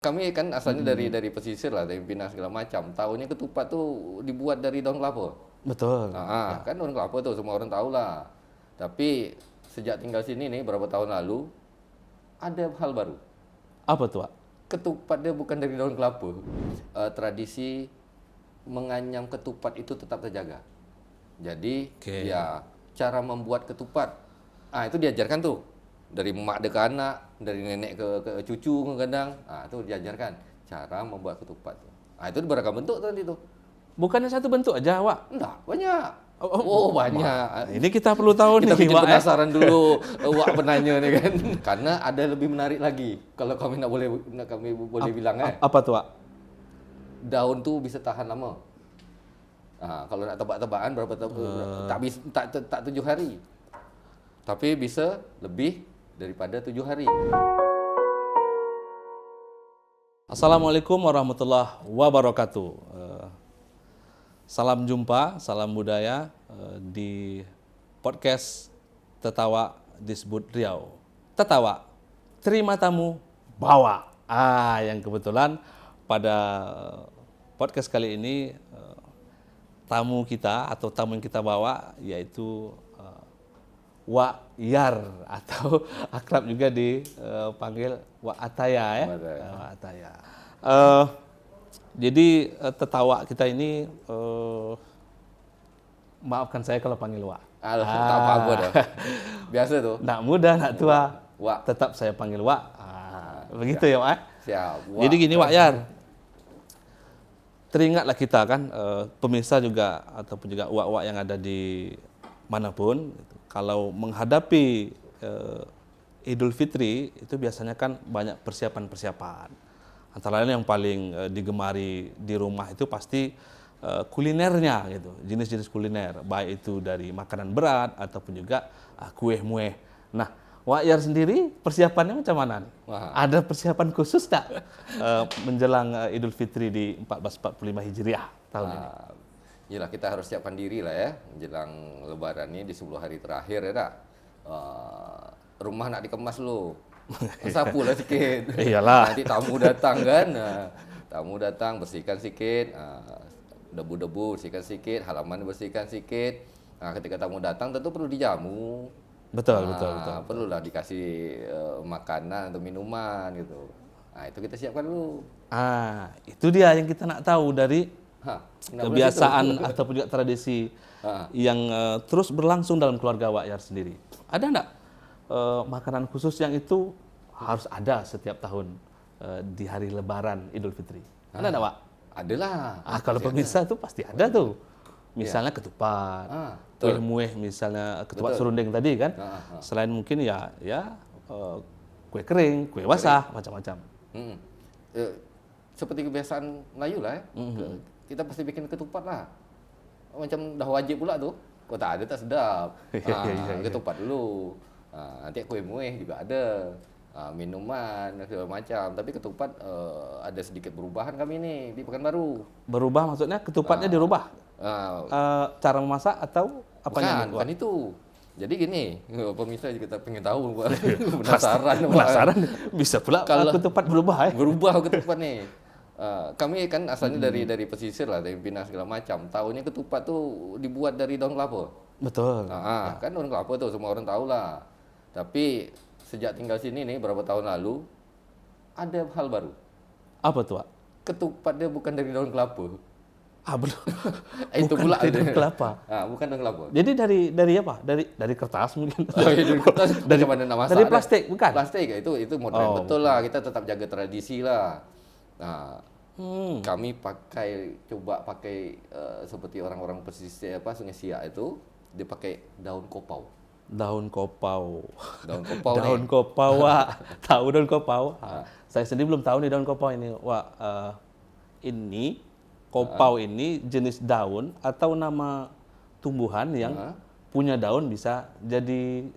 Kami kan asalnya dari pesisir lah, dari Pinang segala macam. Tahunya ketupat tuh dibuat dari daun kelapa. Betul. Ya. Kan daun kelapa tuh semua orang tahu lah. Tapi sejak tinggal sini nih berapa tahun lalu ada hal baru. Apa tuh, Pak? Ketupat dia bukan dari daun kelapa. Tradisi menganyam ketupat itu tetap terjaga. Jadi Oke. ya cara membuat ketupat, itu diajarkan tuh dari mak dia ke anak, dari nenek ke cucu kadang, itu diajarkan cara membuat ketupat. Itu beragam bentuk tadi tuh. Bukannya satu bentuk aja, Pak? Enggak, banyak. Oh, Banyak. Ini kita perlu tahu Kita nih, bikin Pak. penasaran dulu, Wak penanya nih kan. Karena ada lebih menarik lagi. Kalau kami boleh bilang Apa tuh, Pak? daun tuh bisa tahan lama. Kalau nak tebak-tebakan berapa tak 7 hari. Tapi bisa lebih daripada 7 hari. Assalamualaikum warahmatullahi wabarakatuh. Salam jumpa, salam budaya di podcast Tetawa Disebut Riau. Tetawa, terima tamu, bawa. Yang kebetulan pada podcast kali ini tamu kita atau tamu yang kita bawa yaitu Wak Yar atau akrab juga dipanggil Wak Ataya ya. Wak Ataya. Jadi tetawa kita ini maafkan saya kalau panggil Wak. Tak apa-apa dah. Biasa tuh. Nak muda, nak tua, Wak. tetap saya panggil Wak. Begitu ya, Wak. Siap. Wak. Jadi gini, Wak Yar. Teringatlah kita kan, pemirsa juga ataupun juga Wak-Wak yang ada di manapun, kalau menghadapi Idul Fitri itu biasanya kan banyak persiapan-persiapan. Antara lain yang paling digemari di rumah itu pasti kulinernya gitu, jenis-jenis kuliner, baik itu dari makanan berat ataupun juga kue-mue. Nah, Wak Yar sendiri persiapannya macam mana? Ada persiapan khusus tak menjelang Idul Fitri di 1445 Hijriah tahun ini? Yalah, kita harus siapkan diri lah ya menjelang Lebaran ini di 10 hari terakhir ya tak. Rumah nak dikemas dulu. Sapu lah sikit. Iyalah. Nanti tamu datang kan. Tamu datang bersihkan sikit. Debu-debu bersihkan sikit, halaman bersihkan sikit. Ketika tamu datang tentu perlu dijamu. Betul. Perlulah dikasih makanan atau minuman gitu. Itu kita siapkan dulu. Itu dia yang kita nak tahu dari kebiasaan itu? ataupun juga tradisi yang terus berlangsung dalam keluarga Wak Yar sendiri. Ada enggak makanan khusus yang itu harus ada setiap tahun di hari Lebaran Idul Fitri? Ada enggak, Wak? Adalah. Kalau pemirsa tuh pasti ada tuh. Misalnya ketupat, kue mueh, misalnya ketupat serundeng tadi kan. Selain mungkin ya kue kering, kue basah, macam-macam. Seperti kebiasaan Melayu lah ya. Kita pasti bikin ketupat lah. Macam dah wajib pula tuh. Kalau tak ada tak sedap. Ketupat dulu. Nanti kue mueh juga ada. Minuman segala macam. Tapi ketupat ada sedikit perubahan kami nih di Pekanbaru. Berubah maksudnya ketupatnya dirubah? Cara memasak atau apanya? Bukan itu. Jadi gini, pemirsa kita pengen tahu, penasaran. Bisa pula kalau ketupat berubah ya? Berubah ketupat nih. Kami kan asalnya dari pesisir lah, dari Pinang segala macam. Tahunya ketupat tuh dibuat dari daun kelapa. Betul. Kan daun kelapa tuh semua orang tahu lah. Tapi sejak tinggal sini nih berapa tahun lalu ada hal baru. Apa tuh, Pak? Ketupat dia bukan dari daun kelapa. Belum. Itu pula dari daun kelapa. Bukan daun kelapa. Jadi dari apa? Dari kertas mungkin. Dari kertas. dari mana nama dari plastik, bukan? Plastik itu modern betul lah. Kita tetap jaga tradisi lah. Kami coba pakai seperti orang-orang pesisir Sungai Siak itu, dia pakai daun kopau. Daun kopau. Daun kopau, Wak. Tahu daun kopau? Saya sendiri belum tahu nih daun kopau ini, Wak. Ini kopau ini jenis daun atau nama tumbuhan yang punya daun bisa jadi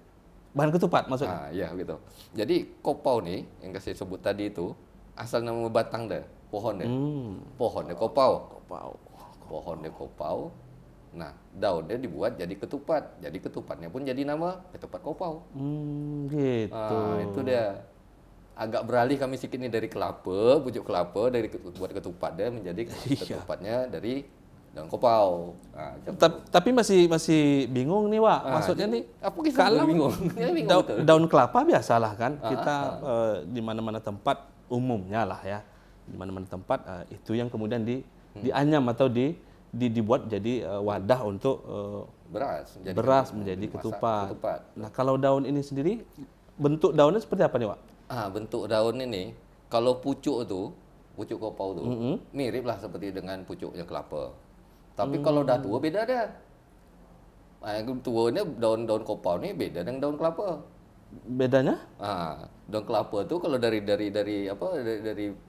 bahan ketupat maksudnya? Iya gitu. Jadi kopau nih yang saya sebut tadi itu asal nama batang deh, pohon deh. Pohon deh kopau. Pohon deh kopau. Nah, daunnya dibuat jadi ketupat. Jadi ketupatnya pun jadi nama ketupat kopau. Gitu. Itu dia. agak beralih kami sedikit nih dari kelapa, pucuk kelapa dari buat ketupat dia menjadi ketupatnya dari daun kopau. Nah, Tapi masih bingung nih, Wak. Maksudnya nih, apa kita kalau bingung? Bingung betul. daun kelapa biasalah kan, kita di mana-mana tempat umumnya lah ya, di mana-mana tempat itu yang kemudian dianyam atau dibuat jadi wadah untuk beras menjadi ketupat. Nah, kalau daun ini sendiri, bentuk daunnya seperti apa nih, Wak? Bentuk daun ini, kalau pucuk kopau tuh, mirip lah seperti dengan pucuknya kelapa. Tapi kalau dah tua beda dah. Yang tuanya daun kopau ini beda dengan daun kelapa. Bedanya? Daun kelapa tuh kalau dari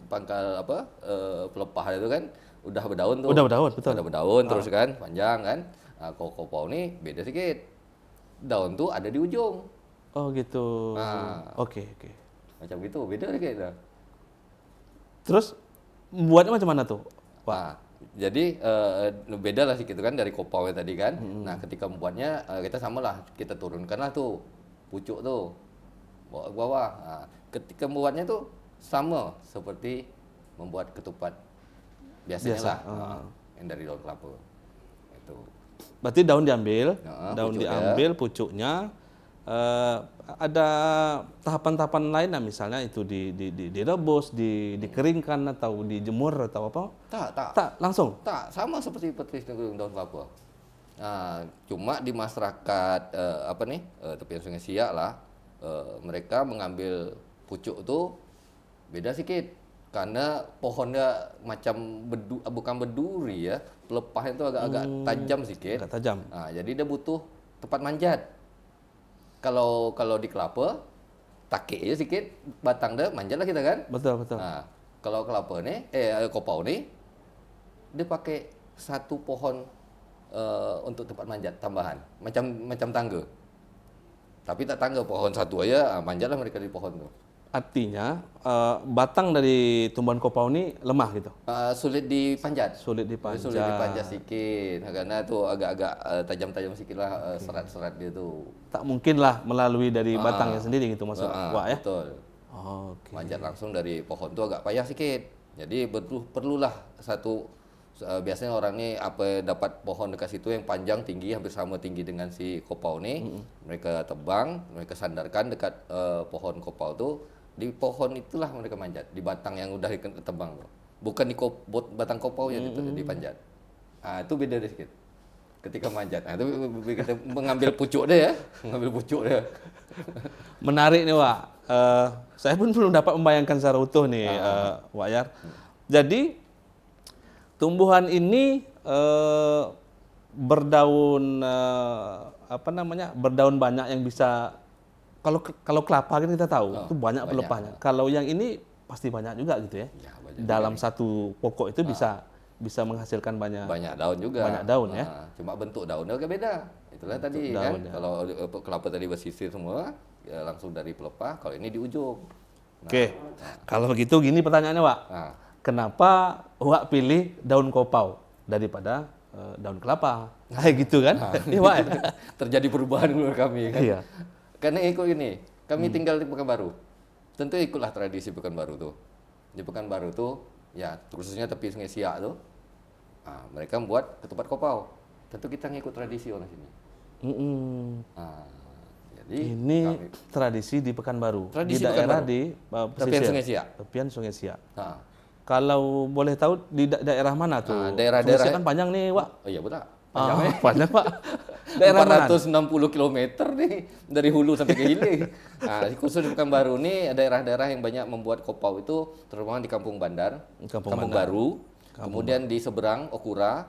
pangkal pelepah itu kan udah berdaun tuh. Udah berdaun, betul. Udah berdaun terus kan, panjang kan. Kalau kopau ini beda sedikit. Daun tuh ada di ujung. Oh gitu. Oke. Macam gitu, beda sedikit dah. Terus buatnya macam mana tuh, Pak? Jadi beda lah sedikit kan dari kopau tadi kan. Nah, ketika membuatnya kita samalah, kita turunkanlah tuh pucuk tuh bawa ke bawah. Ketika membuatnya tuh sama seperti membuat ketupat biasanya lah, yang dari daun kelapa. Itu. Berarti daun diambil, pucuknya. Ada tahapan-tahapan lain lah, misalnya itu direbus, dikeringkan atau dijemur atau apa? Tak, langsung. Tak, sama seperti daun kelapa. Cuma di masyarakat tepian Sungai Siak lah, mereka mengambil pucuk tuh beda sedikit karena pohonnya macam bukan berduri ya, pelepahnya itu agak tajam sedikit. Agak tajam. Jadi dia butuh tempat manjat. Kalau di kelapa, takik aja sedikit, batang dia manjat lah kita kan. Betul. Kalau kelapa nih, kopau nih, dia pakai satu pohon untuk tempat manjat tambahan, macam tangga. Tapi tak tangga, pohon satu aja, manjatlah mereka di pohon tuh. Artinya batang dari tumbuhan kopau ini lemah gitu? Sulit dipanjat. Sulit dipanjat sedikit, karena tuh agak tajam-tajam sedikit lah serat-serat dia tuh. Tak mungkin lah melalui dari batangnya sendiri gitu maksud Wak ya? Betul. Okay. Manjat langsung dari pohon tuh agak payah sedikit. Jadi perlulah satu, biasanya orang ini dapat pohon dekat situ yang panjang tinggi hampir sama tinggi dengan si kopau nih. Mereka tebang, mereka sandarkan dekat pohon kopau tuh. Di pohon itulah mereka manjat, di batang yang udah ditebang tuh. Bukan di batang kopau yang dipanjat. Itu beda deh sedikit. Ketika manjat, itu kita mengambil pucuk dia. Menarik nih, Wak. Saya pun belum dapat membayangkan secara utuh nih, Wak Yar. Jadi tumbuhan ini berdaun berdaun banyak yang bisa. Kalau kelapa kan kita tahu itu banyak pelepahnya. Kalau yang ini pasti banyak juga gitu ya. Dalam satu pokok itu bisa menghasilkan banyak daun juga. Banyak daun ya. Cuma bentuk daunnya agak beda. Itulah tadi kan. Kalau kelapa tadi bersisir semua, ya langsung dari pelepah. Kalau ini di ujung. Oke. Kalau begitu gini pertanyaannya, Wak. Kenapa Wak pilih daun kopau daripada daun kelapa? Kayak gitu kan? Iya, Wak. Terjadi perubahan menurut kami kan. Iya. Karena ikut ini, kami tinggal di Pekanbaru. Tentu ikutlah tradisi Pekanbaru tuh. Di Pekanbaru tuh, ya khususnya tepi Sungai Siak tuh, mereka membuat ketupat kopau. Tentu kita ngikut tradisi orang sini. Jadi ini tradisi di Pekanbaru. Tradisi di daerah Pekanbaru. di tepian Sungai Siak. Tepian Sungai Siak. Kalau boleh tahu di daerah mana tuh? Daerah-daerah kan panjang nih, Wak. Oh iya betul. Panjang, Pak. Daerah 460 km nih dari hulu sampai ke hilir. Khusus di Pekanbaru nih daerah-daerah yang banyak membuat kopau itu terutama di Kampung Bandar, Kampung Baru, kemudian di seberang Okura,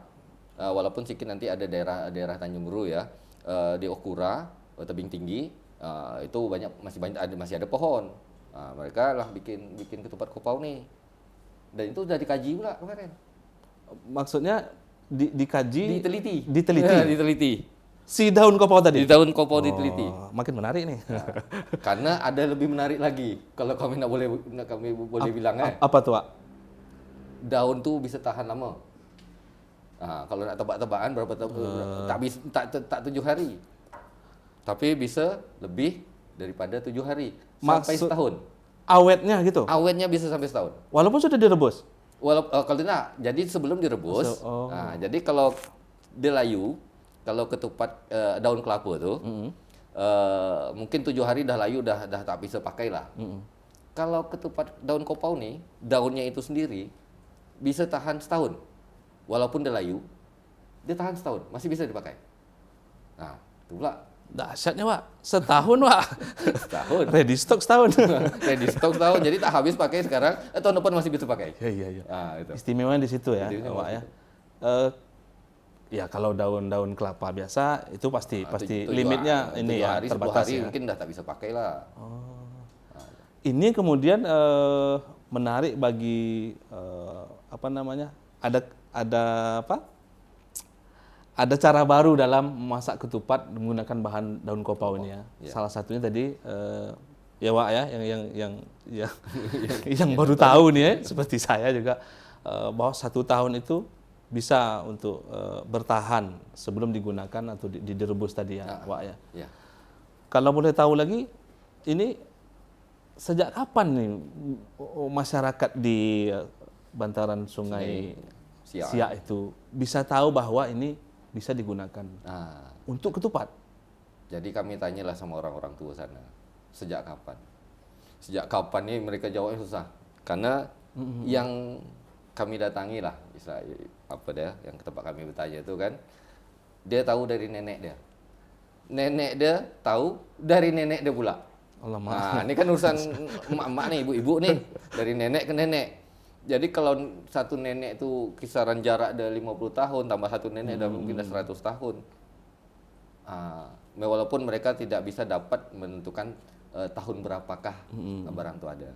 walaupun sedikit nanti ada daerah Tanjung Buru ya, di Okura, tebing tinggi, itu masih ada pohon. Mereka lah bikin ketupat kopau nih, dan itu sudah dikaji pula kemarin. Maksudnya dikaji, diteliti. Si daun kopau tadi. Di daun kopau diteliti. Makin menarik nih. Karena ada lebih menarik lagi. Kalau kami boleh bilang apa tuh, Pak? Daun tuh bisa tahan lama. Kalau nak tebak-tebakan berapa tak 7 hari. Tapi bisa lebih daripada 7 hari sampai setahun. awetnya gitu. Awetnya bisa sampai setahun. Walaupun sudah direbus. Kalau tidak, jadi sebelum direbus, nah, jadi kalau dia layu, kalau ketupat daun kelapa tuh, mungkin 7 hari dah layu, dah tak bisa pakai lah. Kalau ketupat daun kopau nih, daunnya itu sendiri bisa tahan setahun, walaupun dia layu, dia tahan setahun, masih bisa dipakai. Nah, itu pula. Dahsyatnya, Wak. Setahun, Wak. Setahun. Ready stock setahun. Ready stock setahun, jadi tak habis pakai sekarang, tahun depan masih bisa pakai. Iya. Nah, itu. Istimewa di situ ya, Istimewa Wak ya. Ya kalau daun-daun kelapa biasa itu pasti limitnya ini ya, hari, terbatas 10 hari ya. mungkin dah tak bisa pakai lah. Ini kemudian menarik bagi ada cara baru dalam memasak ketupat menggunakan bahan daun kopau ini ya. Salah satunya tadi ya Wak ya yang baru tahu nih ya, seperti saya juga bahwa 1 tahun itu bisa untuk bertahan sebelum digunakan atau direbus tadi ya, Wak ya. Kalau boleh tahu lagi, ini sejak kapan nih masyarakat di bantaran Sungai Siak itu bisa tahu bahwa ini bisa digunakan untuk ketupat? Jadi kami tanyalah sama orang-orang tua sana, sejak kapan? Sejak kapan nih mereka jawabnya susah. Karena yang kami datangi lah, yang ke tempat kami bertanya itu kan, dia tahu dari nenek dia. Nenek dia tahu dari nenek dia pula. Nah, ini kan urusan emak-emak nih, ibu-ibu nih, dari nenek ke nenek. Jadi kalau satu nenek itu kisaran jarak dari 50 tahun, tambah satu nenek dan mungkin 100 tahun. Walaupun mereka tidak bisa dapat menentukan tahun berapakah barang itu ada.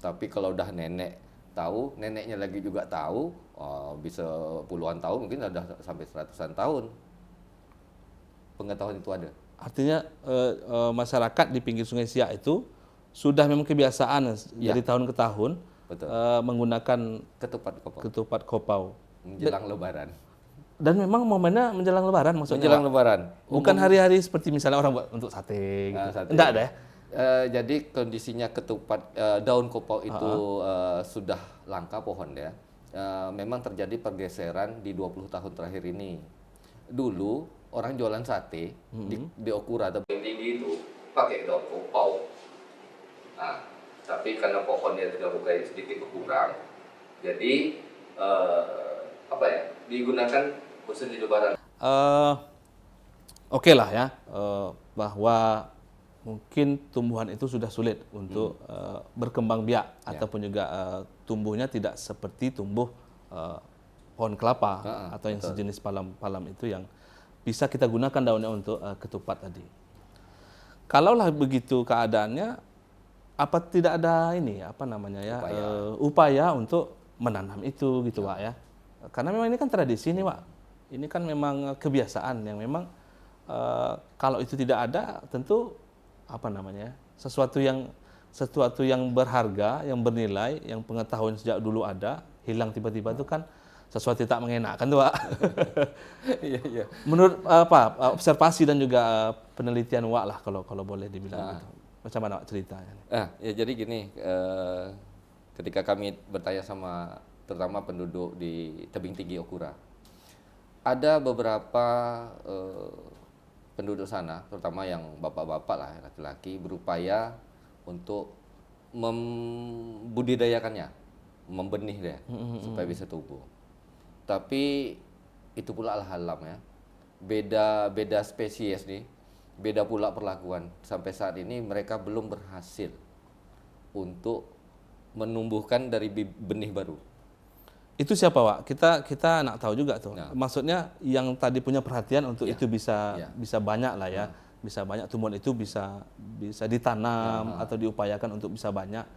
Tapi kalau udah nenek tahu, neneknya lagi juga tahu, bisa puluhan tahun, mungkin ada sampai 100-an tahun. Pengetahuan itu ada. Artinya masyarakat di pinggir Sungai Siak itu sudah memang kebiasaan dari tahun ke tahun menggunakan ketupat kopau menjelang Lebaran. Dan memang momennya menjelang Lebaran maksudnya. Menjelang Lebaran. Bukan hari-hari seperti misalnya orang buat untuk sate gitu. Enggak ada ya? Jadi kondisinya ketupat daun kopau itu sudah langka pohon ya. Memang terjadi pergeseran di 20 tahun terakhir ini. Dulu orang jualan sate di Okura atau yang tinggi itu pakai daun kopau. Nah, tapi karena pohonnya sudah mulai sedikit berkurang, jadi digunakan khusus di Lebaran. Oke lah ya, bahwa mungkin tumbuhan itu sudah sulit untuk berkembang biak ataupun juga tumbuhnya tidak seperti tumbuh pohon kelapa atau yang sejenis palam itu yang bisa kita gunakan daunnya untuk ketupat tadi. Kalaulah begitu keadaannya, apa tidak ada upaya untuk menanam itu gitu Wak ya? Karena memang ini kan tradisi nih Wak. Ini kan memang kebiasaan yang memang kalau itu tidak ada tentu sesuatu yang berharga, yang bernilai, yang pengetahuan sejak dulu ada, hilang tiba-tiba itu kan sesuatu yang tak mengenakan tuh Wak. Iya. Menurut observasi dan juga penelitian Wak lah kalau boleh dibilang gitu. Macam mana Wak ceritanya? Ya jadi gini, ketika kami bertanya sama terutama penduduk di tebing tinggi Okura, ada beberapa penduduk sana, terutama yang bapak-bapak lah, laki-laki, berupaya untuk membudidayakannya, membenih dia supaya bisa tumbuh. Tapi itu pula lah alam ya, beda spesies nih, beda pula perlakuan. Sampai saat ini mereka belum berhasil untuk menumbuhkan dari benih baru. Itu siapa Wak? Kita nak tahu juga tuh. Nah. Maksudnya yang tadi punya perhatian untuk itu bisa banyak lah ya. Bisa banyak tumbuhan itu bisa ditanam atau diupayakan untuk bisa banyak.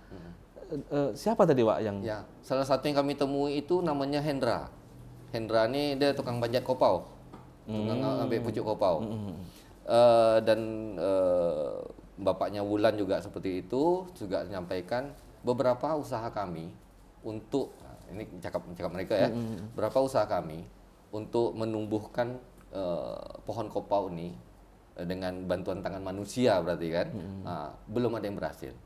Siapa tadi Wak yang? Ya, salah satu yang kami temui itu namanya Hendra. Hendra ini dia tukang panjat kopau, tukang ambil pucuk kopau. Dan bapaknya Wulan juga seperti itu, juga menyampaikan beberapa usaha kami untuk ini cakap mereka ya, berapa usaha kami untuk menumbuhkan pohon kopau ini dengan bantuan tangan manusia berarti kan, belum ada yang berhasil.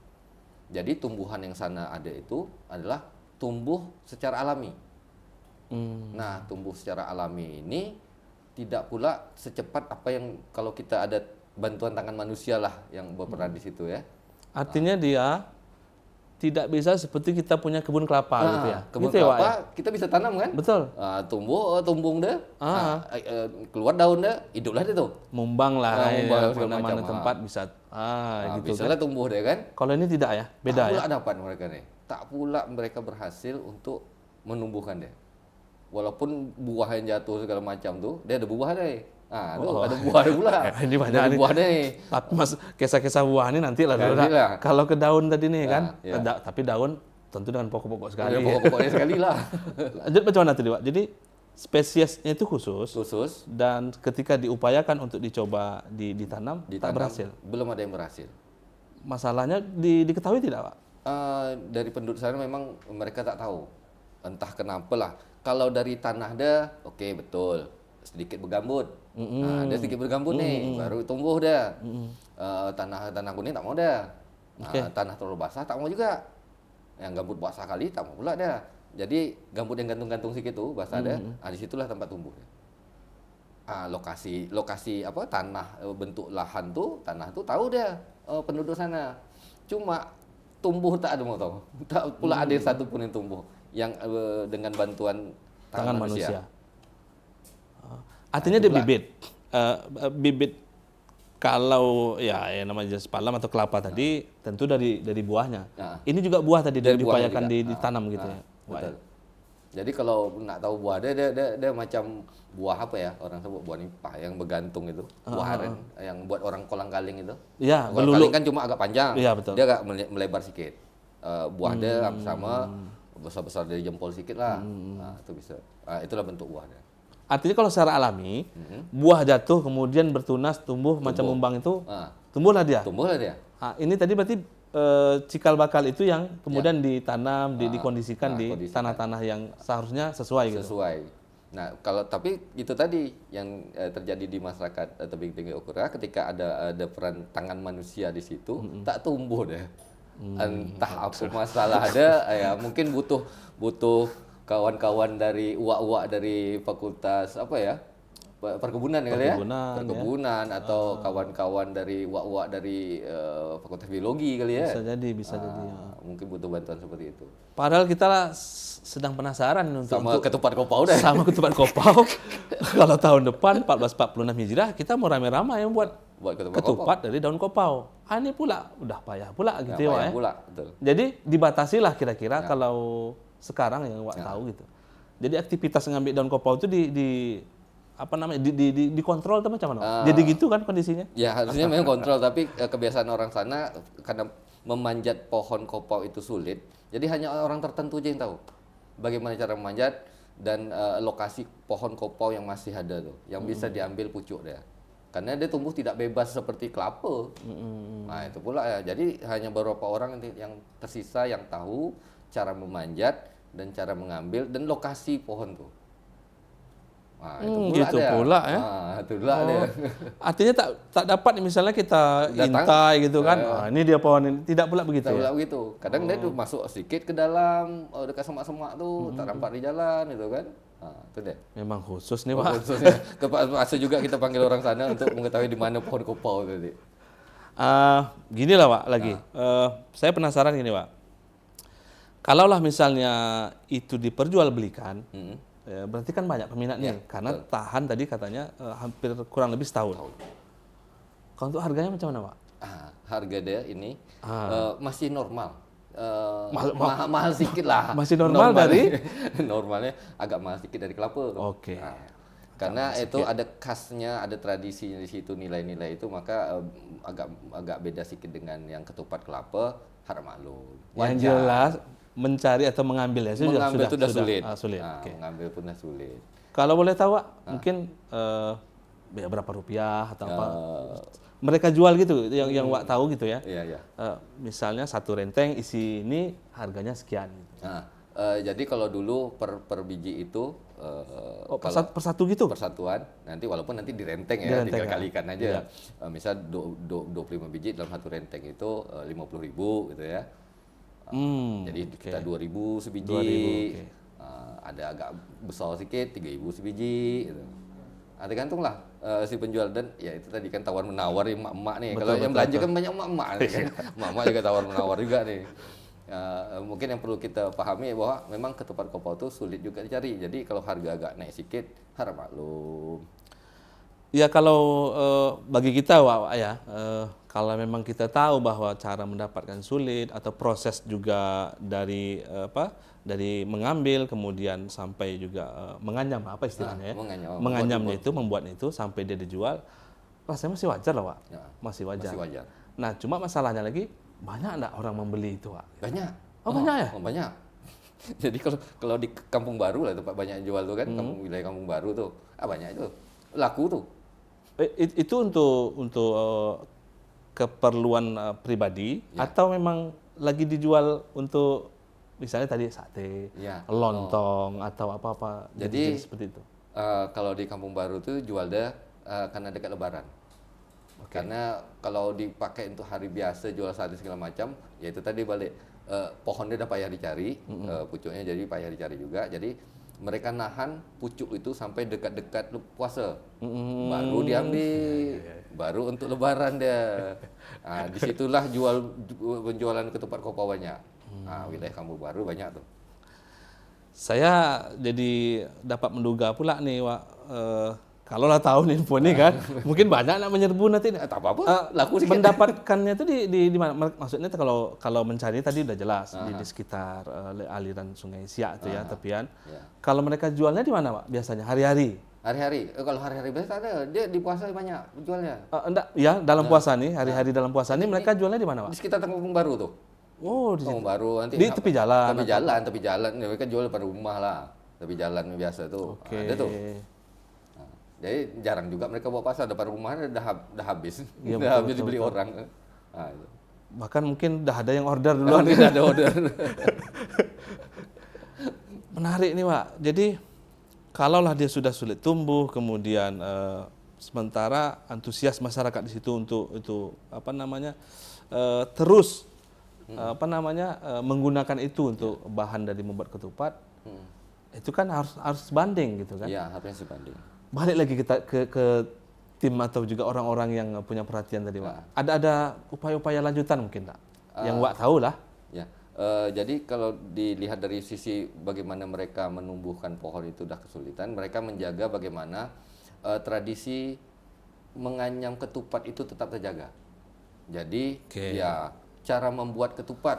Jadi tumbuhan yang sana ada itu adalah tumbuh secara alami. Nah, tumbuh secara alami ini tidak pula secepat apa yang kalau kita ada bantuan tangan manusia lah yang berperan di situ ya. Artinya dia tidak bisa seperti kita punya kebun kelapa gitu ya. Kebun gitu kelapa ya, kita bisa tanam kan? Betul. Tumbung deh, keluar daun deh, hiduplah dia tuh. Mumbang lah, mumbang segala mana-mana macam. tempat bisa. Gitu Bisa kan. lah tumbuh deh kan? Kalau ini tidak ya, beda Tak ya. pula dapat mereka nih. Tak pula mereka berhasil untuk menumbuhkan dia. Walaupun buah yang jatuh segala macam tuh, dia ada buah deh. Tuh ada buah deh pula. Ini banyak ada nih. buah deh. Tapi mas kisah-kisah buah ini nanti lah. Nanti lah. Kalau ke daun tadi nih kan, ya. tapi daun tentu dengan pokok-pokok sekali. Ada pokok-pokoknya sekali lah. Lanjut macam mana tadi Pak? Jadi spesiesnya itu khusus dan ketika diupayakan untuk dicoba ditanam, tak berhasil. Belum ada yang berhasil. Masalahnya diketahui tidak Pak? Dari penduduk sana memang mereka tak tahu. Entah kenapa lah. Kalau dari tanah dah, oke betul. Sedikit bergambut. Dia sedikit bergambut nih, baru tumbuh dah. Tanah kuning tak mau dah. Tanah terlalu basah tak mau juga. Yang gambut basah kali tak mau pula dah. Jadi gambut yang gantung-gantung sikit tuh basah dah. Disitulah tempat tumbuh. Lokasi apa tanah bentuk lahan tuh, tanah tuh tahu dia penduduk sana. Cuma tumbuh tak ada mau tahu. Tak pula ada satu pun yang tumbuh yang dengan bantuan tangan manusia. Artinya dia bibit kalau ya namanya jas palam atau kelapa tadi tentu dari buahnya. Ini juga buah tadi dari diupayakan ditanam gitu ya. Betul. Jadi kalau nak tahu buah dia macam buah apa ya, orang sebut buah nipah yang bergantung itu, buah aren yang buat orang kolang-kaling itu. Iya, kolang-kaling kan cuma agak panjang. Iya, betul. Dia agak melebar sedikit. Buah dia sama besar-besar dari jempol sedikit lah. Itu bisa. Itulah bentuk buahnya. Artinya kalau secara alami, buah jatuh kemudian bertunas, tumbuh macam mumbang itu, tumbuhlah dia. Tumbuhlah dia. Ini tadi berarti cikal bakal itu yang kemudian ditanam, dikondisikan di tanah-tanah yang seharusnya sesuai gitu. Sesuai. Nah, tapi itu tadi yang terjadi di masyarakat tebing tinggi Okura ketika ada peran tangan manusia di situ, tak tumbuh deh. Entah apa masalah ada, ya mungkin butuh kawan-kawan dari uak-uak dari fakultas apa ya? Perkebunan kali ya? Perkebunan atau kawan-kawan dari uak-uak dari fakultas biologi kali ya? Bisa jadi. Mungkin butuh bantuan seperti itu. Padahal kita sedang penasaran sama ketupat kopau deh. Sama ketupat kopau. Kalau tahun depan 1446 Hijriah kita mau rame-rame yang buat ketupat dari daun kopau. Ini pula udah payah pula gitu ya. Betul. Jadi dibatasilah kira-kira kalau sekarang yang Wak tahu gitu. Jadi aktivitas ngambil daun kopau itu dikontrol atau macam mana? Jadi gitu kan kondisinya? Ya harusnya memang kontrol, tapi kebiasaan orang sana karena memanjat pohon kopau itu sulit. Jadi hanya orang tertentu aja yang tahu bagaimana cara memanjat dan lokasi pohon kopau yang masih ada tuh, yang bisa diambil pucuk dia. Karena dia tumbuh tidak bebas seperti kelapa. Nah itu pula ya. Jadi hanya beberapa orang yang tersisa yang tahu cara memanjat dan cara mengambil dan lokasi pohon tuh. Nah, itu pula ya. Itulah dia. Artinya tak dapat misalnya kita intai gitu kan. Ini dia pohon ini. Tidak pula begitu. Tidak pula begitu. Kadang dia tuh masuk sedikit ke dalam dekat semak-semak tuh, tak nampak di jalan gitu kan. Itu deh. Memang khusus nih, Pak. Khususnya. Terpaksa juga kita panggil orang sana untuk mengetahui di mana pohon kopau tadi. Gini lah, Pak, lagi. Saya penasaran gini, Pak. Kalaulah misalnya itu diperjualbelikan, berarti kan banyak peminat nih, karena tahan tadi katanya hampir kurang lebih setahun. Kalau untuk harganya macam mana, Pak? Harga dia ini masih normal. Mahal sedikit lah. Masih normal dari? Normalnya agak mahal sedikit dari kelapa. Oke. Karena itu ada khasnya, ada tradisinya di situ, nilai-nilai itu, maka agak beda sedikit dengan yang ketupat kelapa, harap maklum. Yang jelas mencari atau mengambil ya sudah sulit. Sulit. Mengambil pun sulit. Kalau boleh tahu, Pak, mungkin berapa rupiah atau apa? Mereka jual gitu, yang Wak tahu gitu ya. Iya. Misalnya satu renteng isi ini harganya sekian. Jadi kalau dulu per biji itu per satu gitu? Persatuan. Nanti walaupun nanti direnteng ya, tinggal kalikan aja. Misal 25 biji dalam satu renteng itu 50.000 gitu ya. Jadi kita 2.000 sebiji. 2.000, Ada agak besar sikit 3.000 sebiji gitu. Tergantunglah si penjual, dan ya itu tadi kan tawar menawar emak-emak nih. Kalau yang belanja kan banyak emak-emak nih kan. Emak-emak juga tawar menawar juga nih. Mungkin yang perlu kita pahami bahwa memang ketupat kopau itu sulit juga dicari. Jadi kalau harga agak naik sedikit, harap maklum. Ya kalau bagi kita Wak ya, kalau memang kita tahu bahwa cara mendapatkan sulit atau proses juga dari dari mengambil kemudian sampai juga menganyam apa istilahnya ya, menganyamnya itu, membuatnya itu sampai dia dijual, rasanya masih wajar lah Wak, Ya, masih wajar. masih wajar. Nah cuma masalahnya lagi, banyak enggak orang membeli itu Wak? Banyak. Banyak ya? Banyak. Jadi kalau di Kampung Baru lah tempat banyak yang jual tuh kan, wilayah Kampung Baru tuh, banyak itu laku tuh. Itu untuk keperluan pribadi Ya. atau memang lagi dijual untuk misalnya tadi sate, Ya. lontong atau apa-apa Jadi jenis seperti itu. Kalau di Kampung Baru tuh jual deh karena dekat Lebaran. Karena kalau dipakai untuk hari biasa jual sate segala macam, ya itu tadi balik pohonnya udah payah dicari, pucuknya jadi payah dicari juga. Jadi mereka nahan pucuk itu sampai dekat-dekat puasa, baru diambil, baru untuk Lebaran dia. Disitulah penjualan ketupat kopau banyak. Wilayah Kampung Baru banyak tuh. Saya jadi dapat menduga pula nih Wak, kalau lah tahu nih info ini kan, mungkin banyak nak menyerbu nanti. Tak apa-apa, laku sedikit. Mendapatkannya itu di mana? Maksudnya kalau mencari tadi udah jelas di sekitar aliran Sungai Siak itu ya, tepian. Ya. Kalau mereka jualnya di mana Pak? Biasanya hari-hari? Hari-hari, kalau hari-hari biasa tak ada, dia di puasa banyak jualnya. Enggak, ya dalam puasa nih, hari-hari dalam puasa nih mereka jualnya di mana Pak? Di sekitar Kampung Baru tuh. Oh, di Kampung Baru nanti di tepi jalan. tepi jalan. Mereka jual depan rumah lah. Tepi jalan biasa tuh. Oke. Ada tuh. Jadi jarang juga mereka bawa pasar, depan rumahnya udah habis. Iya, Udah betul, habis betul, dibeli betul. orang. Itu. Bahkan mungkin udah ada yang order duluan. Tidak ada order. Menarik nih Pak. Jadi kalaulah dia sudah sulit tumbuh, kemudian sementara antusias masyarakat di situ untuk itu terus menggunakan itu untuk bahan dari membuat ketupat, itu kan harus banding gitu kan. Iya, harusnya sebanding. Balik lagi kita ke tim atau juga orang-orang yang punya perhatian tadi Pak. Ada upaya-upaya lanjutan mungkin tak? Yang Wak tahu lah. Ya. Jadi kalau dilihat dari sisi bagaimana mereka menumbuhkan pohon itu udah kesulitan, mereka menjaga bagaimana tradisi menganyam ketupat itu tetap terjaga. Jadi ya cara membuat ketupat,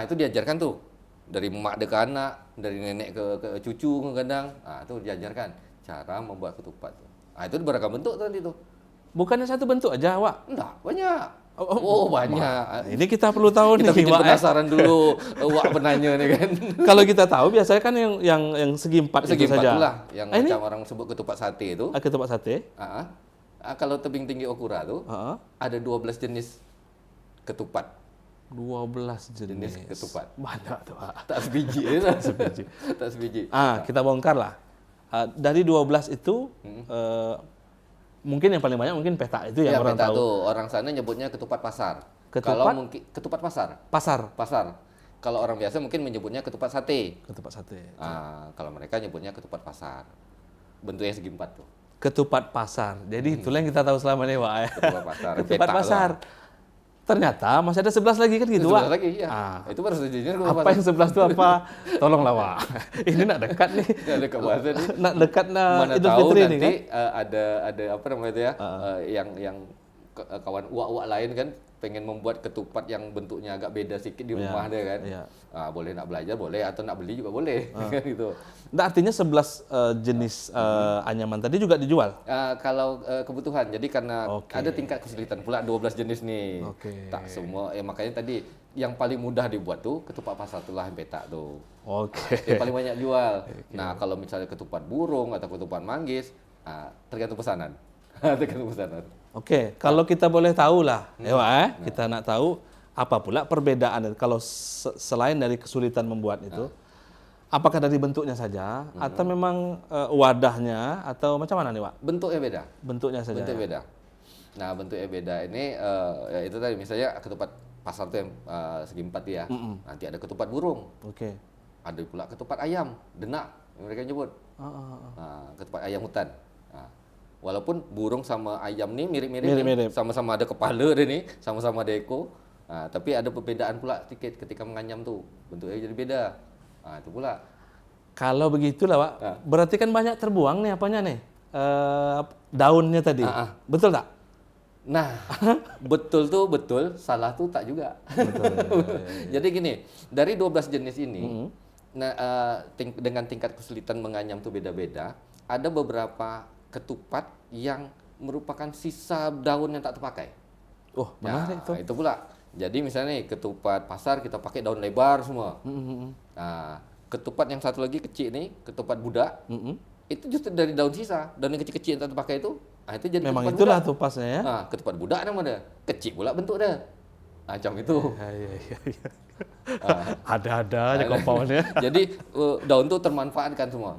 itu diajarkan tuh dari emak ke anak, dari nenek ke cucu kadang, itu diajarkan cara membuat ketupat. Itu beragam bentuk tadi tuh. Bukannya satu bentuk aja Wak? Enggak, banyak. Oh banyak. Ini kita perlu tahu Kita nih bikin Wak. penasaran dulu, Wak penanya nih kan. Kalau kita tahu biasanya kan yang segi empat Segi itu empat saja. itulah yang ini macam orang sebut ketupat sate itu. ketupat sate. Kalau tebing tinggi okura tuh ada 12 jenis ketupat. 12 jenis ketupat. Banyak tuh Pak. Tak sebiji, tak sebiji. Tak sebiji. Kita bongkar lah. Dari 12 itu mungkin yang paling banyak mungkin petak itu yang orang petak tahu. Tuh, orang sana nyebutnya ketupat pasar. Ketupat? Kalau mungkin ketupat pasar. Pasar. Kalau orang biasa mungkin menyebutnya ketupat sate. Ketupat sate. Kalau mereka nyebutnya ketupat pasar. Bentuknya segi empat tuh. Ketupat pasar. Jadi itulah yang kita tahu selama ini Pak. Ketupat pasar. Ketupat pasar. Ternyata masih ada 11 lagi kan gitu, 11 Wak? lagi, iya. Itu baru sejenis. Apa yang 11 itu apa? Tolonglah, Wak. Ini nak dekat nih. Ya, dekat bahasa nih. Nak dekat Mana Idul tahu Fitri nanti nih kan? ada apa namanya itu ya? Yang kawan uak-uak lain kan pengen membuat ketupat yang bentuknya agak beda sedikit di rumah dia kan. Iya. Boleh nak belajar boleh atau nak beli juga boleh kan gitu. Nah, artinya 11 jenis anyaman tadi juga dijual? Kalau kebutuhan, jadi karena ada tingkat kesulitan pula 12 jenis nih. Tak semua, makanya tadi yang paling mudah dibuat tuh ketupat pasar itulah yang petak tuh. Yang paling banyak jual. Nah kalau misalnya ketupat burung atau ketupat manggis, tergantung pesanan. Tergantung pesanan. Kalau kita boleh tahu lah, kita nak tahu apa pula perbedaan kalau selain dari kesulitan membuat itu. Apakah dari bentuknya saja, atau memang wadahnya, atau macam mana nih, Wak? Bentuknya beda. Bentuknya saja. Bentuknya beda. Nah, bentuknya beda ini, ya itu tadi misalnya ketupat pasar tuh yang segi 4 dia. Nanti ada ketupat burung. Oke. Ada pula ketupat ayam, denak yang mereka nyebut. Ketupat ayam hutan. Walaupun burung sama ayam nih mirip-mirip, sama-sama ada kepala dia nih, sama-sama ada ekor. Tapi ada perbedaan pula sedikit ketika menganyam tuh, bentuknya jadi beda. Itu pula. Kalau begitulah, Pak, berarti kan banyak terbuang nih apanya nih? Daunnya tadi. Betul tak? Nah, betul tuh betul, salah tuh tak juga. Betul. Jadi gini, dari 12 jenis ini, dengan tingkat kesulitan menganyam tuh beda-beda. Ada beberapa ketupat yang merupakan sisa daun yang tak terpakai. Oh, menarik tuh. Itu pula. Jadi misalnya nih, ketupat pasar kita pakai daun lebar semua. Nah, ketupat yang satu lagi kecil nih, ketupat budak, itu justru dari daun sisa. Daun yang kecil-kecil yang tak terpakai itu jadi memang ketupat itulah budak. tupasnya ya. Ketupat budak nama dia. Kecil pula bentuk dia. Macam itu. Iya. Ada-ada aja kompounnya. Jadi daun tuh termanfaatkan semua.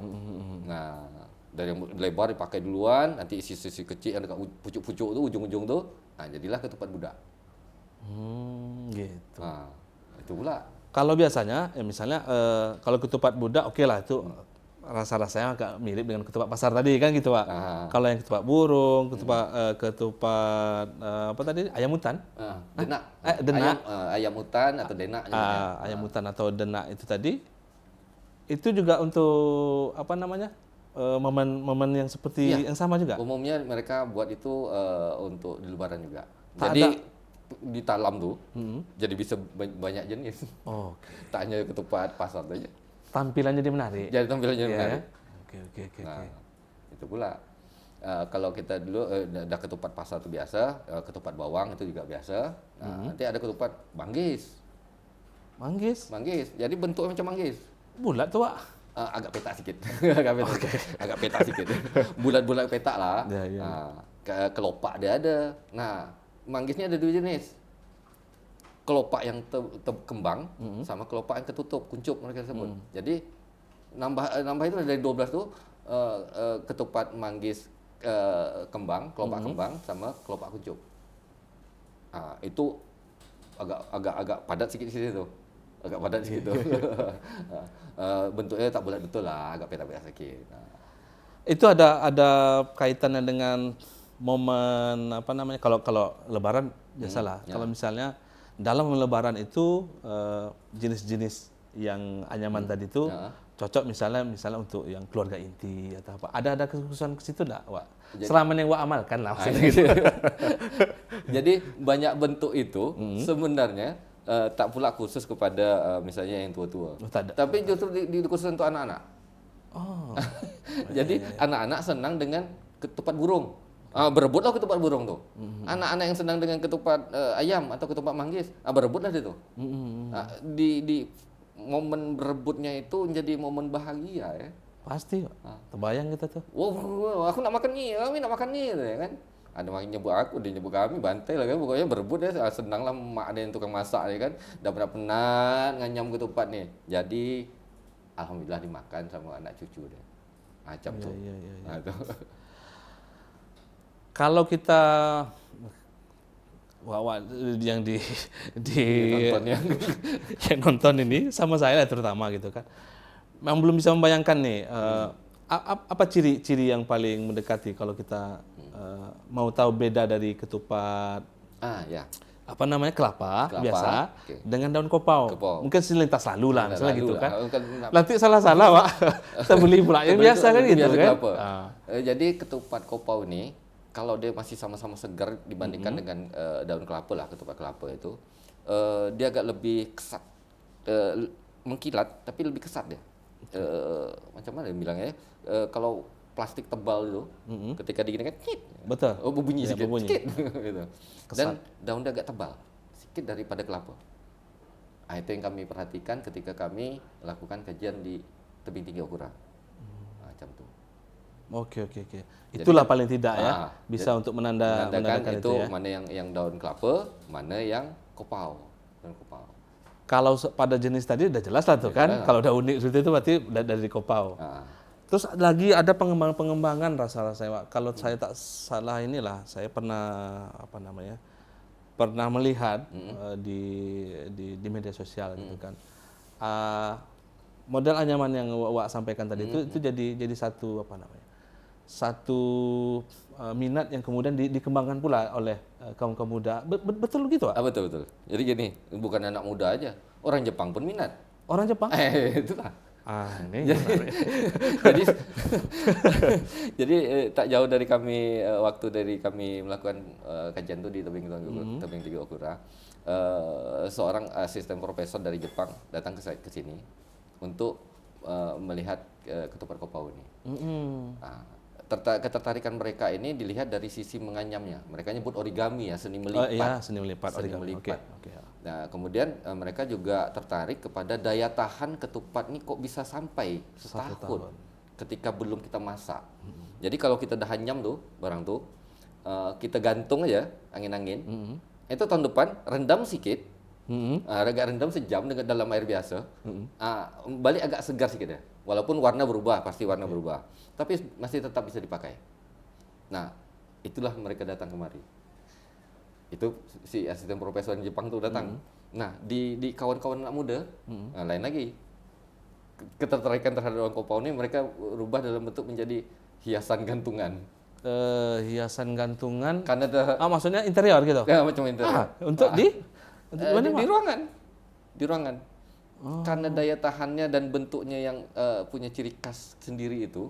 Nah, dari yang lebar dipakai duluan, nanti sisi-sisi kecil yang dekat pucuk-pucuk tuh, ujung-ujung tuh, jadilah ketupat budak. Gitu. Itu pula. Kalau biasanya, ya misalnya kalau ketupat budak, oke lah itu rasa-rasanya agak mirip dengan ketupat pasar tadi kan gitu, Pak. Kalau yang ketupat burung, ketupat apa tadi? Ayam hutan? Denak. Denak. Ayam hutan atau denak. Ayam hutan atau denak itu tadi, itu juga untuk apa namanya? Momen yang seperti yang sama juga. Umumnya mereka buat itu untuk di lebaran juga. Tak Jadi ada. di talam tuh, jadi bisa banyak jenis. Tak hanya ketupat pasar saja. Tampilannya dia menarik. Jadi tampilannya menarik. Oke. Itu pula. Kalau kita dulu ada ketupat pasar itu biasa, ketupat bawang itu juga biasa. Nanti ada ketupat manggis. Manggis. Jadi bentuknya macam manggis. Bulat tuh, Pak. Agak petak sikit. Agak petak sikit. Bulat-bulat petak lah. Kelopak dia ada. Nah, manggisnya ada 2 jenis. Kelopak yang kembang sama kelopak yang ketutup, kuncup mereka sebut. Jadi nambah itu dari 12 tuh ketupat manggis kembang, kelopak kembang sama kelopak kuncup. Itu agak padat sikit di situ. Agak padat sikit tuh. Bentuknya tak bulat betul lah, agak petak-petak sikit. Itu ada kaitannya dengan momen apa namanya, kalau lebaran biasalah. Kalau misalnya dalam lebaran itu jenis-jenis yang anyaman tadi itu cocok misalnya untuk yang keluarga inti atau apa. Ada kekhususan ke situ enggak, Wak? Selama yang Wak amalkan lah gitu. Jadi banyak bentuk itu sebenarnya tak pula khusus kepada misalnya yang tua-tua. Tapi justru dikhusus untuk anak-anak. Jadi anak-anak senang dengan ketupat burung. Berebutlah ketupat burung tuh. Anak-anak yang senang dengan ketupat ayam atau ketupat manggis, berebutlah dia tuh. Di momen berebutnya itu menjadi momen bahagia ya. Pasti, terbayang kita tuh. Aku nak makan ni, kami nak makan ni, ya kan? Ada makin nyebut aku, dia nyebut kami, bantai lah kan. Pokoknya berebut ya, senang lah mak ada yang tukang masak ya kan. Dah penat nganyam ketupat nih. Jadi alhamdulillah dimakan sama anak cucu dia. Macam tuh. Tuh. Kalau kita yang yang nonton ini sama saya lah terutama gitu kan, memang belum bisa membayangkan nih apa ciri-ciri yang paling mendekati kalau kita mau tahu beda dari ketupat apa namanya kelapa biasa dengan daun kopau. Mungkin selintas lalu lah misalnya gitu kan. Nanti salah-salah, Pak. Kita beli pula yang biasa kan gitu kan. Jadi ketupat kopau ini kalau dia masih sama-sama segar dibandingkan dengan daun kelapa lah, ketupat kelapa itu, dia agak lebih kesat, mengkilat tapi lebih kesat dia. Macam mana dia bilangnya? Kalau plastik tebal itu, ketika diginikan, betul. Berbunyi sedikit, gitu. Dan Kesat. daun dia agak tebal, sedikit daripada kelapa. Itu yang kami perhatikan ketika kami lakukan kajian di tebing tinggi Okura. Macam tuh. Oke. Itulah jadi, paling tidak ya bisa untuk menandakan itu ya. Mana yang daun kelapa, mana yang kopau. Kalau pada jenis tadi udah jelas lah tuh kan. Kalau udah unik seperti itu berarti dari kopau. Terus lagi ada pengembangan rasa-rasanya, Pak. Kalau saya tak salah inilah, saya pernah pernah melihat di media sosial gitu kan. Model anyaman yang Wak sampaikan tadi itu jadi satu apa namanya? Satu minat yang kemudian dikembangkan pula oleh kaum-kaum muda. Betul gitu, Pak? Betul betul. Jadi gini, bukan anak muda aja, orang Jepang pun minat. Orang Jepang? Itulah. Ini menarik. jadi jadi tak jauh dari kami waktu dari kami melakukan kajian itu di Tebing Tinggi Okura, seorang asisten profesor dari Jepang datang ke sini untuk melihat ketupat kopau ini. Ketertarikan mereka ini dilihat dari sisi menganyamnya. Mereka nyebut origami ya, seni melipat. Iya, seni melipat. Seni melipat. Okay. Nah, kemudian mereka juga tertarik kepada daya tahan ketupat ini kok bisa sampai setahun ketika belum kita masak. Jadi kalau kita dah hanyam tuh barang tuh, kita gantung aja angin-angin. Itu tahun depan rendam sedikit. Agak rendam sejam dengan dalam air biasa. Balik agak segar sedikit ya. Walaupun warna berubah, pasti warna berubah. Tapi masih tetap bisa dipakai. Nah, itulah mereka datang kemari. Itu si asisten profesor di Jepang tuh datang. Nah, di kawan-kawan anak muda, lain lagi. Ketertarikan terhadap kopau ini mereka rubah dalam bentuk menjadi hiasan gantungan. Hiasan gantungan. Karena maksudnya interior gitu. Ya, macam interior. Untuk di ruangan. Di ruangan. Karena daya tahannya dan bentuknya yang punya ciri khas sendiri itu,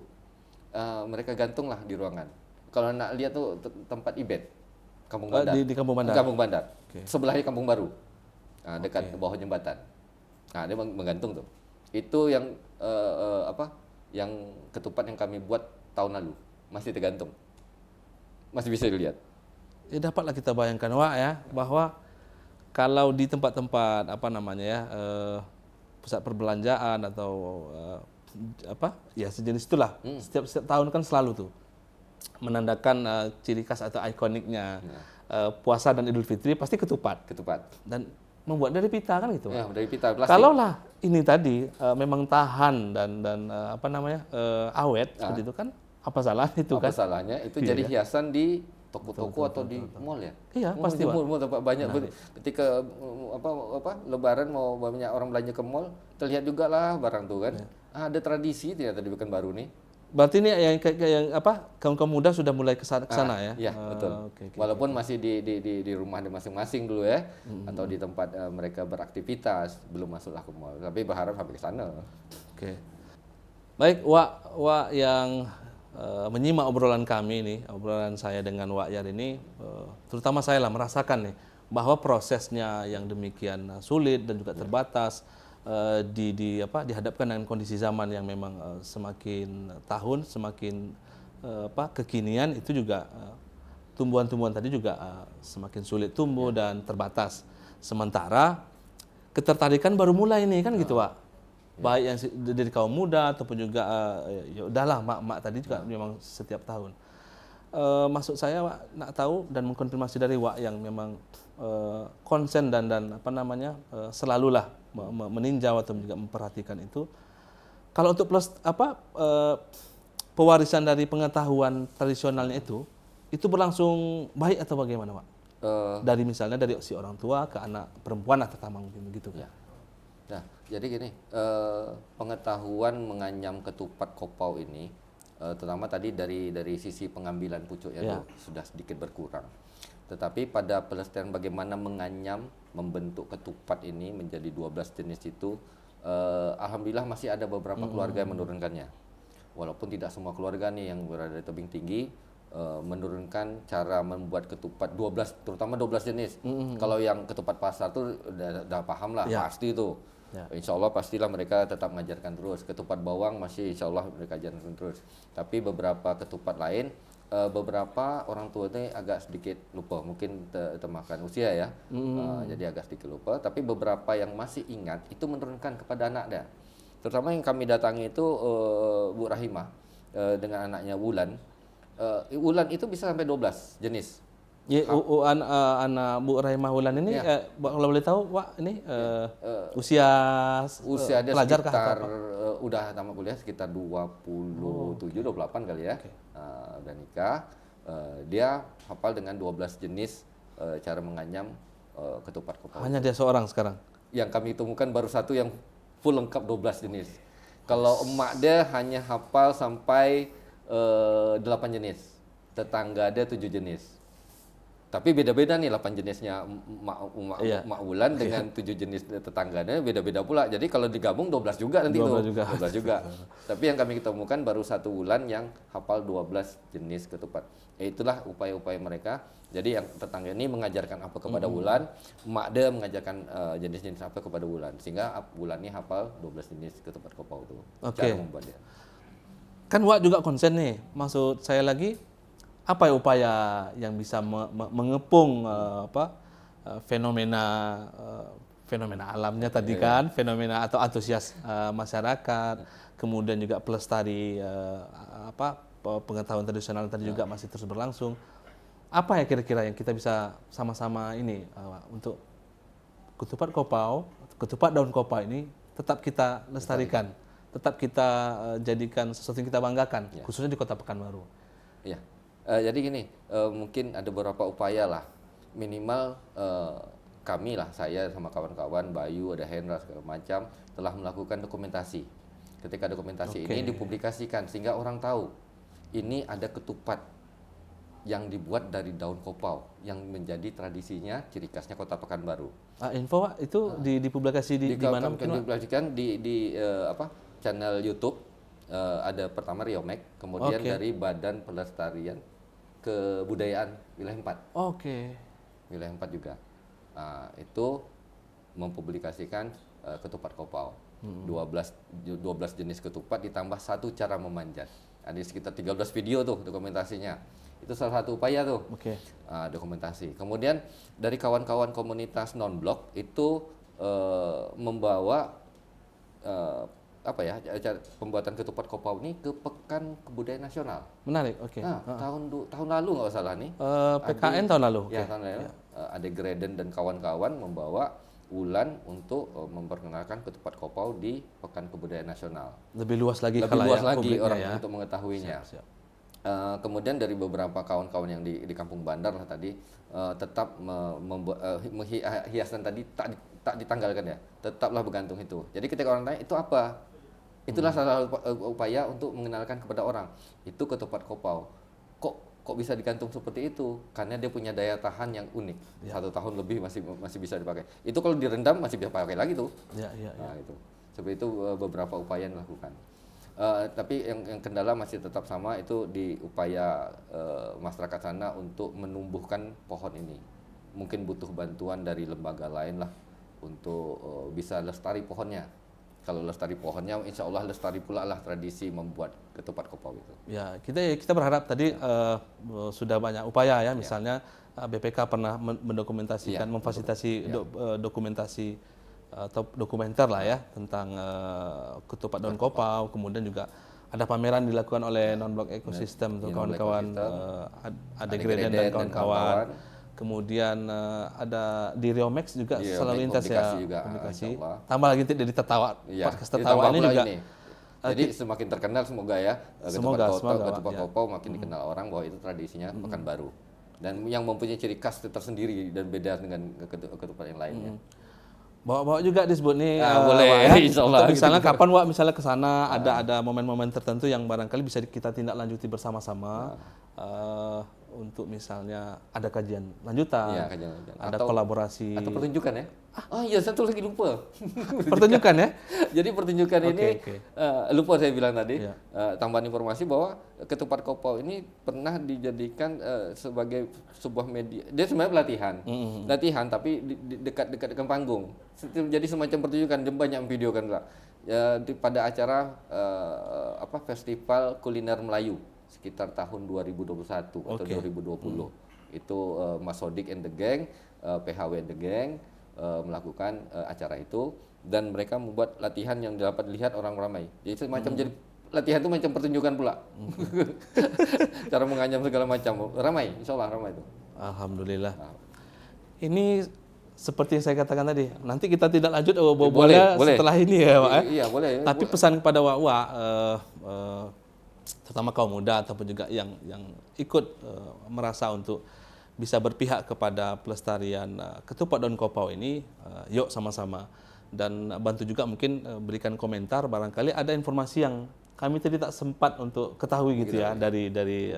mereka gantunglah di ruangan. Kalau nak lihat tuh tempat Ibet, Kampung Bandar. Di Kampung Bandar. Kampung Bandar. Okay. Sebelahnya Kampung Baru. Dekat bawah jembatan. Nah, dia menggantung tuh. Itu yang yang ketupat yang kami buat tahun lalu masih tergantung. Masih bisa dilihat. Ya dapatlah kita bayangkan, Wak, ya, bahwa kalau di tempat-tempat pusat perbelanjaan atau sejenis itulah, setiap tahun kan selalu tuh menandakan ciri khas atau ikoniknya puasa dan Idul Fitri pasti ketupat dan membuat dari pita kan gitu. Ya, dari pita plastik. Kalaulah ini tadi memang tahan dan awet seperti itu kan, apa salahnya itu kan? Apa salahnya itu jadi hiasan di toko-toko atau di mall ya? Iya, pasti di mall tempat banyak. Ketika Lebaran mau banyak orang belanja ke mall, terlihat juga lah barang tuh kan. Ada tradisi ternyata di Pekanbaru nih. Berarti ini yang kaum muda sudah mulai ke sana ya? Iya, betul. Okay. Walaupun masih di rumah masing-masing dulu ya, atau di tempat mereka beraktivitas, belum masuklah ke mall. Tapi berharap sampai ke sana. Oke. Baik, Wak yang menyimak obrolan kami nih, obrolan saya dengan Wak Yar ini, terutama saya lah merasakan nih bahwa prosesnya yang demikian sulit dan juga terbatas, dihadapkan dengan kondisi zaman yang memang semakin tahun semakin kekinian, itu juga tumbuhan-tumbuhan tadi juga semakin sulit tumbuh dan terbatas. Sementara ketertarikan baru mulai nih kan gitu, Pak. Baik yang dari kaum muda ataupun juga ya udahlah mak tadi juga memang setiap tahun. Maksud saya, Wak, nak tahu dan mengkonfirmasi dari Wak yang memang konsen dan selalulah meninjau atau juga memperhatikan itu. Kalau untuk pewarisan dari pengetahuan tradisionalnya itu berlangsung baik atau bagaimana, Pak? Dari misalnya dari si orang tua ke anak perempuan atau tamang mungkin begitu. Ya. Nah, jadi gini, pengetahuan menganyam ketupat kopau ini, terutama tadi dari sisi pengambilan pucuknya itu sudah sedikit berkurang. Tetapi pada pelestarian bagaimana menganyam, membentuk ketupat ini menjadi 12 jenis itu, alhamdulillah masih ada beberapa keluarga yang menurunkannya. Walaupun tidak semua keluarga nih yang berada di tebing tinggi menurunkan cara membuat ketupat 12, terutama 12 jenis. Kalau yang ketupat pasar tuh udah paham lah, pasti tuh. Insya Allah pastilah mereka tetap mengajarkan terus. Ketupat bawang masih insya Allah mereka ajarkan terus. Tapi beberapa ketupat lain, beberapa orang tua ini agak sedikit lupa, mungkin termakan usia ya, jadi agak sedikit lupa. Tapi beberapa yang masih ingat itu menurunkan kepada anaknya. Terutama yang kami datangi itu Bu Rahimah dengan anaknya Wulan. Wulan itu bisa sampai 12 jenis. Ya, anak Bu Rahimah Wulan ini, kalau boleh tahu, Wak, ini usia dia pelajar sekitar udah tamat kuliah sekitar 27-28 kali ya. Udah nikah. Dia hafal dengan 12 jenis cara menganyam ketupat kopau. Hanya dia seorang sekarang. Yang kami temukan baru satu yang full lengkap 12 jenis. Kalau emak dia hanya hafal sampai 8 jenis. Tetangga dia 7 jenis. Tapi beda-beda nih 8 jenisnya Mak Wulan dengan 7 jenis tetangganya beda-beda pula. Jadi kalau digabung 12 juga nanti 12 juga. 12 juga. Tapi yang kami ketemukan baru 1 Wulan yang hafal 12 jenis ketupat. Itulah upaya-upaya mereka. Jadi yang tetangga ini mengajarkan apa kepada Wulan, mak dia mengajarkan jenis-jenis apa kepada Wulan. Sehingga Wulan ini hafal 12 jenis ketupat kopau itu. Cara membuatnya. Kan Wak juga konsen nih. Maksud saya lagi, apa upaya yang bisa mengepung fenomena alamnya tadi kan, fenomena atau antusias masyarakat, kemudian juga pelestari pengetahuan tradisional tadi juga masih terus berlangsung. Apa ya kira-kira yang kita bisa sama-sama ini untuk ketupat daun kopau ini tetap kita lestarikan, tetap kita jadikan sesuatu yang kita banggakan, khususnya di Kota Pekanbaru. Iya. Jadi gini, mungkin ada beberapa upaya lah, minimal kami lah, saya sama kawan-kawan, Bayu, ada Hendra segala macam, telah melakukan dokumentasi. Ketika dokumentasi ini dipublikasikan sehingga orang tahu ini ada ketupat yang dibuat dari daun kopau yang menjadi tradisinya, ciri khasnya Kota Pekanbaru. Info Pak, itu dipublikasi di mana? Dipublikasikan di channel YouTube. Ada pertama Riomek, kemudian dari Badan Pelestarian Kebudayaan Wilayah 4. Wilayah 4 juga. Itu mempublikasikan ketupat kopau. 12 jenis ketupat ditambah 1 cara memanjat. Ada sekitar 13 video tuh dokumentasinya. Itu salah satu upaya tuh. Dokumentasi. Kemudian dari kawan-kawan komunitas non-blok itu membawa pembuatan ketupat kopau ini ke Pekan Kebudayaan Nasional. Menarik, oke. Nah, tahun lalu nggak salah nih. PKN tahun lalu. Ya, tahun lalu. Ade Greden dan kawan-kawan membawa Wulan untuk memperkenalkan ketupat kopau di Pekan Kebudayaan Nasional. Lebih luas lagi orang untuk mengetahuinya. Siap. Kemudian dari beberapa kawan-kawan yang di Kampung Bandar lah tadi tetap membuat hiasan tadi tak ditanggalkan ya, tetaplah bergantung itu. Jadi ketika orang tanya itu apa? Itulah salah satu upaya untuk mengenalkan kepada orang. Itu ketupat kopau. Kok bisa digantung seperti itu? Karena dia punya daya tahan yang unik. 1 tahun lebih masih bisa dipakai. Itu kalau direndam masih bisa pakai lagi tuh. Nah, itu. Seperti itu beberapa upaya yang dilakukan. Tapi yang kendala masih tetap sama, itu di upaya masyarakat sana untuk menumbuhkan pohon ini. Mungkin butuh bantuan dari lembaga lain lah untuk bisa lestari pohonnya. Kalau lestari pohonnya, insya Allah lestari pula lah tradisi membuat ketupat kopau itu. Ya, kita berharap tadi sudah banyak upaya ya, misalnya BPK pernah mendokumentasikan, memfasilitasi dokumentasi atau dokumenter lah ya tentang ketupat daun kopau. Kemudian juga ada pameran dilakukan oleh Non-Blok Ekosistem untuk kawan-kawan Ade Greden dan kawan-kawan. Kemudian ada di Riomex juga selalu lintas ya publikasi. Tambah lagi dari Tertawa, podcast Tertawa ini juga. Jadi semakin terkenal semoga ya ketupat kopau makin dikenal orang bahwa itu tradisinya Pekanbaru. Dan yang mempunyai ciri khas tersendiri dan beda dengan ketupat yang lainnya. Bawa-bawa juga disebut nih. Boleh, insya Allah. Misalnya kapan Wak misalnya ke sana ada momen-momen tertentu yang barangkali bisa kita tindak lanjuti bersama-sama. Untuk misalnya ada kajian lanjutan, ada kolaborasi. Atau pertunjukan ya? Iya, satu lagi lupa. Pertunjukan ya? Jadi pertunjukan ini, lupa saya bilang tadi, tambahan informasi bahwa ketupat kopau ini pernah dijadikan sebagai sebuah media. Dia sebenarnya latihan tapi dekat-dekat dengan panggung. Jadi semacam pertunjukan, dia banyak video kan lah. Pada acara festival kuliner Melayu sekitar tahun 2021 atau 2020. Itu Mas Sodik and the Gang, PHW and the Gang melakukan acara itu, dan mereka membuat latihan yang dapat dilihat orang ramai. Jadi semacam jadi latihan itu macam pertunjukan pula. Cara menganyam segala macam, ramai, insya Allah ramai itu. Alhamdulillah. Ini seperti yang saya katakan tadi, nanti kita tidak lanjut boleh setelah ini ya Pak. Iya boleh. Tapi pesan kepada Wak, terutama kaum muda ataupun juga yang ikut merasa untuk bisa berpihak kepada pelestarian ketupat daun kopau ini, yuk sama-sama. Dan bantu juga mungkin berikan komentar barangkali ada informasi yang kami tadi tak sempat untuk ketahui gitu ya dari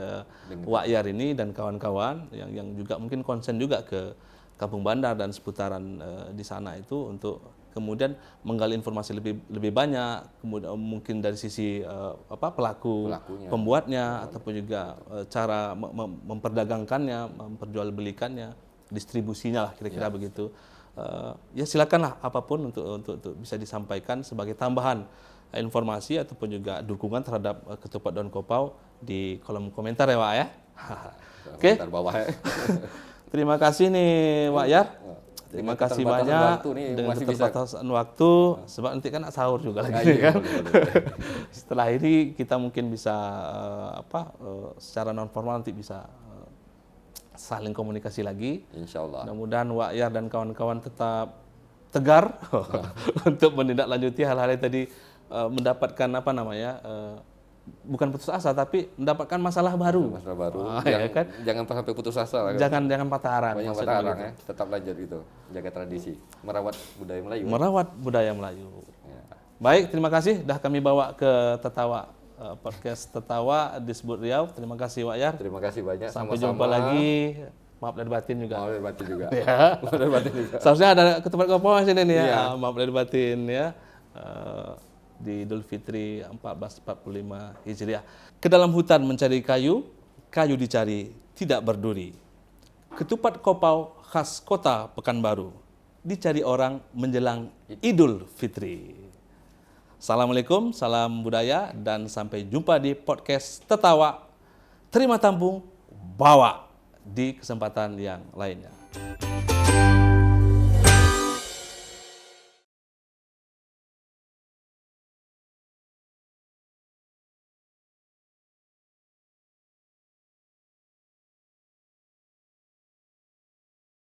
Wak Yar ini dan kawan-kawan yang juga mungkin konsen juga ke Kampung Bandar dan seputaran di sana itu untuk kemudian menggali informasi lebih banyak, kemudian mungkin dari sisi pelakunya, pembuatnya ataupun juga cara memperdagangkannya, memperjualbelikannya, distribusinya lah kira-kira begitu. Ya silakanlah apapun untuk bisa disampaikan sebagai tambahan informasi ataupun juga dukungan terhadap ketupat daun kopau di kolom komentar ya Wak ya. Oke. Bawah ya. Terima kasih nih Wak Yar. Terima kasih banyak dengan keterbatasan waktu sebab nanti kan sahur juga lagi kan. Setelah ini kita mungkin bisa secara non formal nanti bisa saling komunikasi lagi. Insyaallah. Mudah-mudahan Wak Yar dan kawan-kawan tetap tegar untuk menindaklanjuti hal-hal yang tadi mendapatkan bukan putus asa tapi mendapatkan masalah baru. Masalah baru. Kan? Jangan sampai putus asa lah. Jangan patah arang. Banyak patah arang ya. Tetap lanjut itu, jaga tradisi, merawat budaya Melayu. Merawat budaya Melayu. Ya. Baik, terima kasih dah kami bawa ke Tetawa podcast Tetawa di Sebut Riau. Terima kasih Wak Yar. Terima kasih banyak. Sampai jumpa lagi. Maaf lahir batin juga. Maaf lahir batin juga. Ya. Maaf lahir batin juga. Seharusnya ada ketupat kopau di sini nih ya. Iya. Maaf lahir batin ya. Di Idul Fitri 1445 Hijriah. Ke dalam hutan mencari kayu, kayu dicari tidak berduri. Ketupat kopau khas kota Pekanbaru dicari orang menjelang Idul Fitri. Assalamualaikum, salam budaya dan sampai jumpa di podcast Tetawa. Terima tampung, bawa di kesempatan yang lainnya.